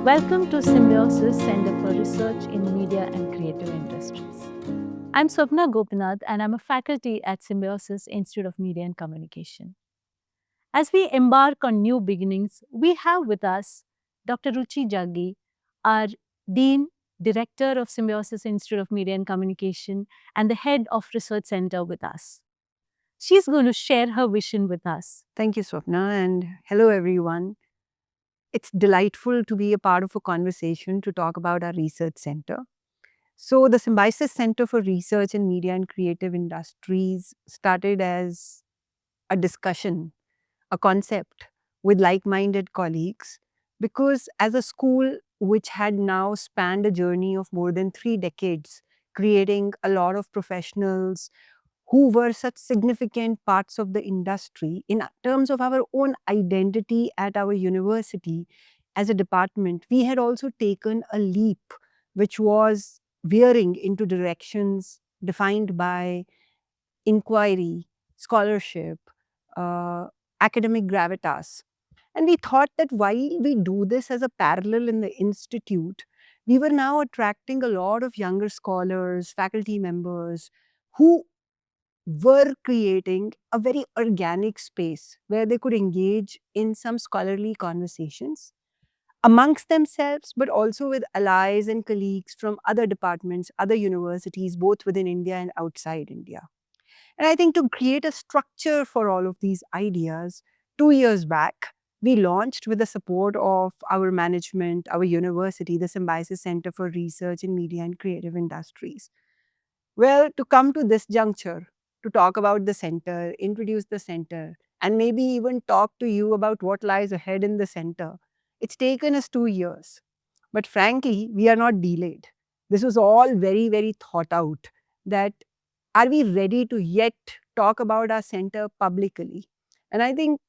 Welcome to Symbiosis Center for Research in Media and Creative Industries. I'm Swapna Gopinath and I'm a faculty at Symbiosis Institute of Media and Communication. As we embark on new beginnings, we have with us Dr. Ruchi Jaggi, our Dean, Director of Symbiosis Institute of Media and Communication, and the Head of Research Center with us. She's going to share her vision with us. Thank you, Swapna, and hello, everyone. It's delightful to be a part of a conversation to talk about our research center. So, the Symbiosis Center for Research in Media and Creative Industries started as a discussion, a concept with like minded colleagues, because as a school which had now spanned a journey of more than 3 decades, creating a lot of professionals who were such significant parts of the industry in terms of our own identity at our university as a department, we had also taken a leap which was veering into directions defined by inquiry, scholarship, uh, academic gravitas. And we thought that while we do this as a parallel in the institute, we were now attracting a lot of younger scholars, faculty members who were creating a very organic space where they could engage in some scholarly conversations amongst themselves, but also with allies and colleagues from other departments, other universities, both within India and outside India. And I think to create a structure for all of these ideas, 2 years back, we launched with the support of our management, our university, the Symbiosis Center for Research in Media and Creative Industries. Well, to come to this juncture, to talk about the center, introduce the center, and maybe even talk to you about what lies ahead in the center, it's taken us 2 years. But frankly, we are not delayed. This was all very, very thought out. That are we ready to yet talk about our center publicly? And I think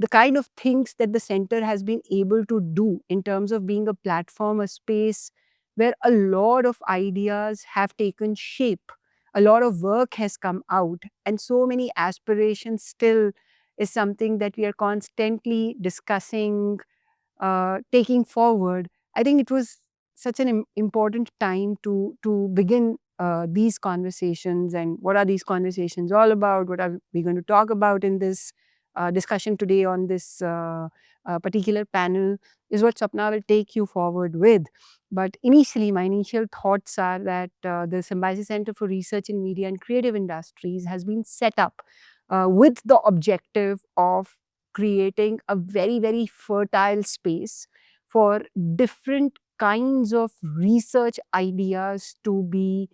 the kind of things that the center has been able to do in terms of being a platform, a space where a lot of ideas have taken shape, a lot of work has come out, and so many aspirations still is something that we are constantly discussing, taking forward. I think it was such an important time to begin these conversations. And what are these conversations all about? What are we going to talk about in this discussion today on this particular panel is what Sapna will take you forward with. But initially, my initial thoughts are that the Symbiosis Center for Research in Media and Creative Industries has been set up with the objective of creating a very, very fertile space for different kinds of research ideas to be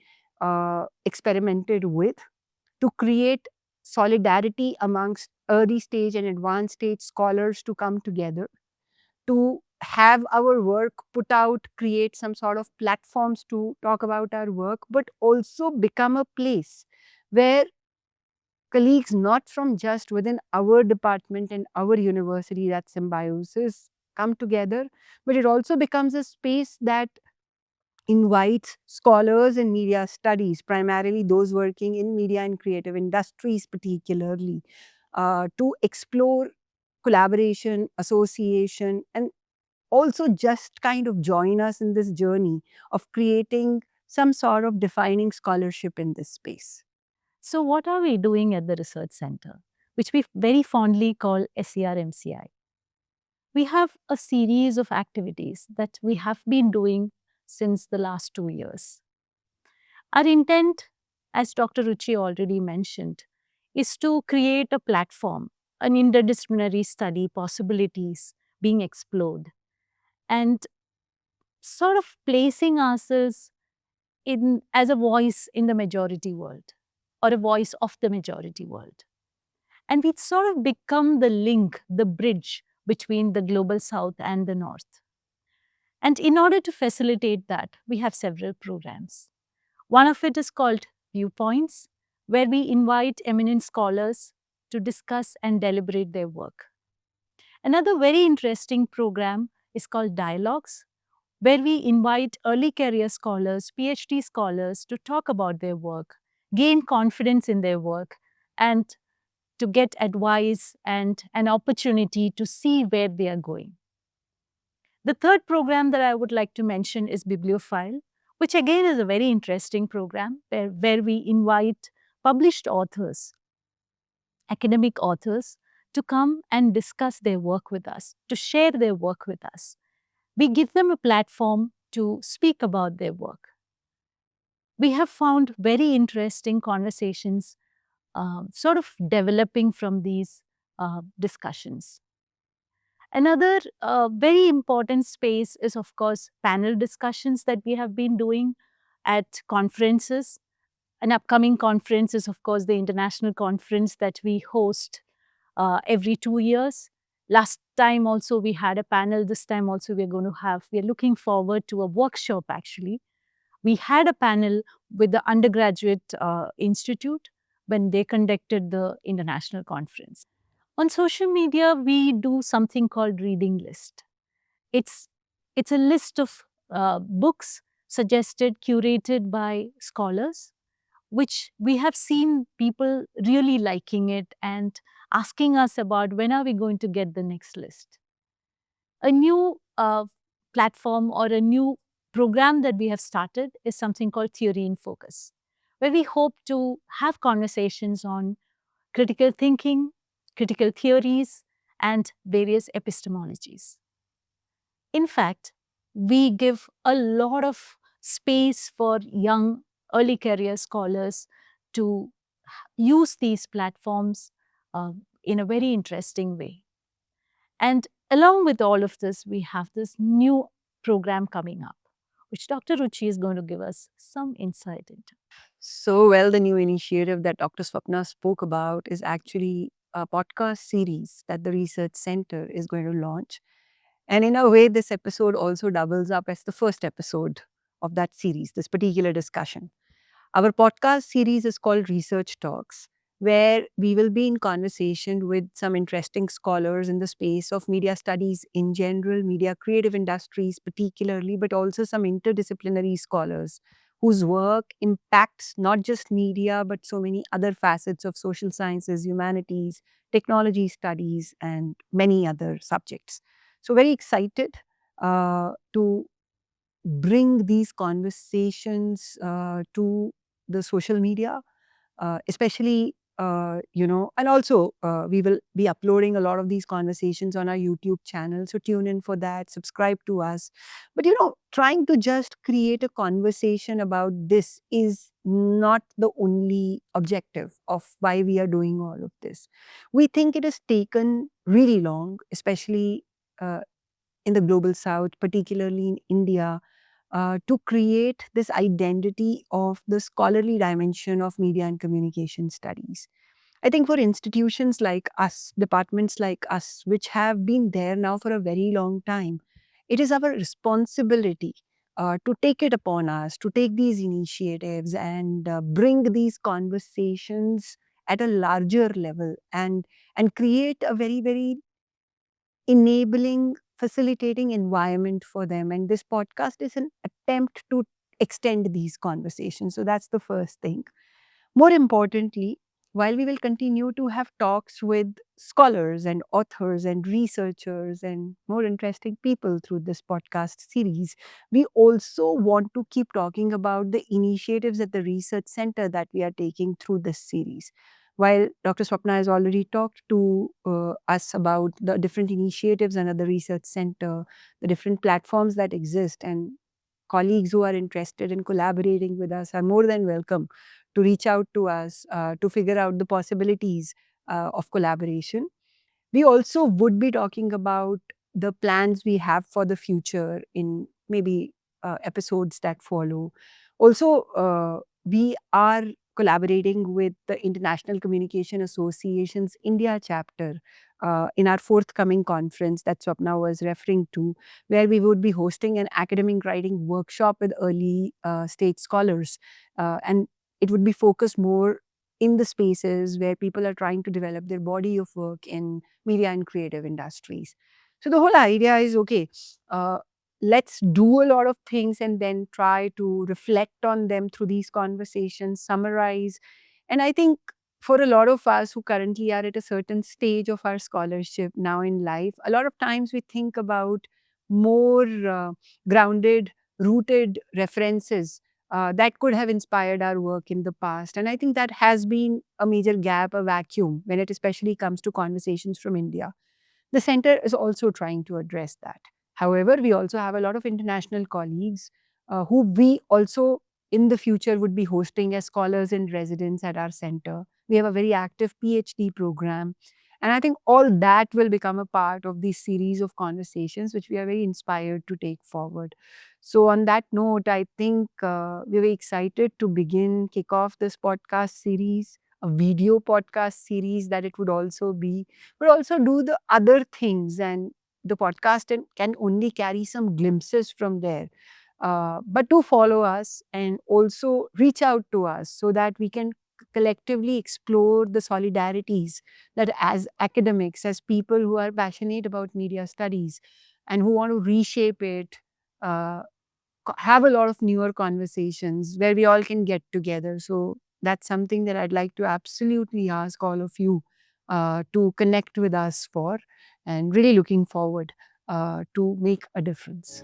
experimented with, to create solidarity amongst early stage and advanced stage scholars to come together, to have our work put out, create some sort of platforms to talk about our work, but also become a place where colleagues not from just within our department and our university, that Symbiosis, come together, but it also becomes a space that invites scholars in media studies, primarily those working in media and creative industries particularly, to explore collaboration, association, and also just kind of join us in this journey of creating some sort of defining scholarship in this space. So, what are we doing at the Research Center, which we very fondly call SCRMCI? We have a series of activities that we have been doing since the last 2 years. Our intent, as Dr. Ruchi already mentioned, is to create a platform, an interdisciplinary study, possibilities being explored, and sort of placing ourselves in as a voice in the majority world or a voice of the majority world. And we sort of become the link, the bridge between the global south and the north. And in order to facilitate that, we have several programs. One of it is called Viewpoints, where we invite eminent scholars to discuss and deliberate their work. Another very interesting program is called Dialogues, where we invite early career scholars, PhD scholars to talk about their work, gain confidence in their work, and to get advice and an opportunity to see where they are going. The third program that I would like to mention is Bibliophile, which again is a very interesting program where we invite published authors, academic authors, to come and discuss their work with us, to share their work with us. We give them a platform to speak about their work. We have found very interesting conversations sort of developing from these discussions. Another very important space is, of course, panel discussions that we have been doing at conferences. An upcoming conference is, of course, the international conference that we host every 2 years. Last time also we had a panel. This time also we are looking forward to a workshop actually. We had a panel with the undergraduate institute when they conducted the international conference. On social media, we do something called reading list. It's it's a list of books suggested, curated by scholars, which we have seen people really liking it and asking us about when are we going to get the next list. A new platform or a new program that we have started is something called Theory in Focus, where we hope to have conversations on critical thinking, critical theories, and various epistemologies. In fact, we give a lot of space for young early career scholars to use these platforms in a very interesting way. And along with all of this, we have this new program coming up, which Dr. Ruchi is going to give us some insight into. So, well, the new initiative that Dr. Swapna spoke about is actually a podcast series that the Research Center is going to launch. And in a way, this episode also doubles up as the first episode of that series, this particular discussion. Our podcast series is called Research Talks, where we will be in conversation with some interesting scholars in the space of media studies in general, media creative industries particularly, but also some interdisciplinary scholars whose work impacts not just media, but so many other facets of social sciences, humanities, technology studies, and many other subjects. So, very excited to bring these conversations to the social media, especially, and also we will be uploading a lot of these conversations on our YouTube channel. So tune in for that, subscribe to us. But, trying to just create a conversation about this is not the only objective of why we are doing all of this. We think it has taken really long, especially in the global south, particularly in India, to create this identity of the scholarly dimension of media and communication studies. I think for institutions like us, departments like us, which have been there now for a very long time, it is our responsibility to take it upon us, to take these initiatives and bring these conversations at a larger level and create a very, very enabling, facilitating environment for them. And this podcast is an attempt to extend these conversations. So that's the first thing. More importantly, while we will continue to have talks with scholars and authors and researchers and more interesting people through this podcast series, we also want to keep talking about the initiatives at the research center that we are taking through this series. While Dr. Swapna has already talked to us about the different initiatives under the research center, the different platforms that exist, and colleagues who are interested in collaborating with us are more than welcome to reach out to us to figure out the possibilities of collaboration. We also would be talking about the plans we have for the future in maybe episodes that follow. Also, we are collaborating with the International Communication Association's India chapter in our forthcoming conference that Swapna was referring to, where we would be hosting an academic writing workshop with early stage scholars. And it would be focused more in the spaces where people are trying to develop their body of work in media and creative industries. So the whole idea is, okay, uh, let's do a lot of things and then try to reflect on them through these conversations, summarize. And I think for a lot of us who currently are at a certain stage of our scholarship now in life, a lot of times we think about more grounded, rooted references that could have inspired our work in the past. And I think that has been a major gap, a vacuum, when it especially comes to conversations from India. The center is also trying to address that. However, we also have a lot of international colleagues who we also in the future would be hosting as scholars in residence at our center. We have a very active PhD program. And I think all that will become a part of this series of conversations, which we are very inspired to take forward. So, on that note, I think we're very excited to kick off this podcast series, a video podcast series that it would also be, but also do the other things. And the podcast can only carry some glimpses from there. But to follow us and also reach out to us so that we can collectively explore the solidarities that as academics, as people who are passionate about media studies and who want to reshape it, uh, have a lot of newer conversations where we all can get together. So that's something that I'd like to absolutely ask all of you to connect with us for, and really looking forward to make a difference.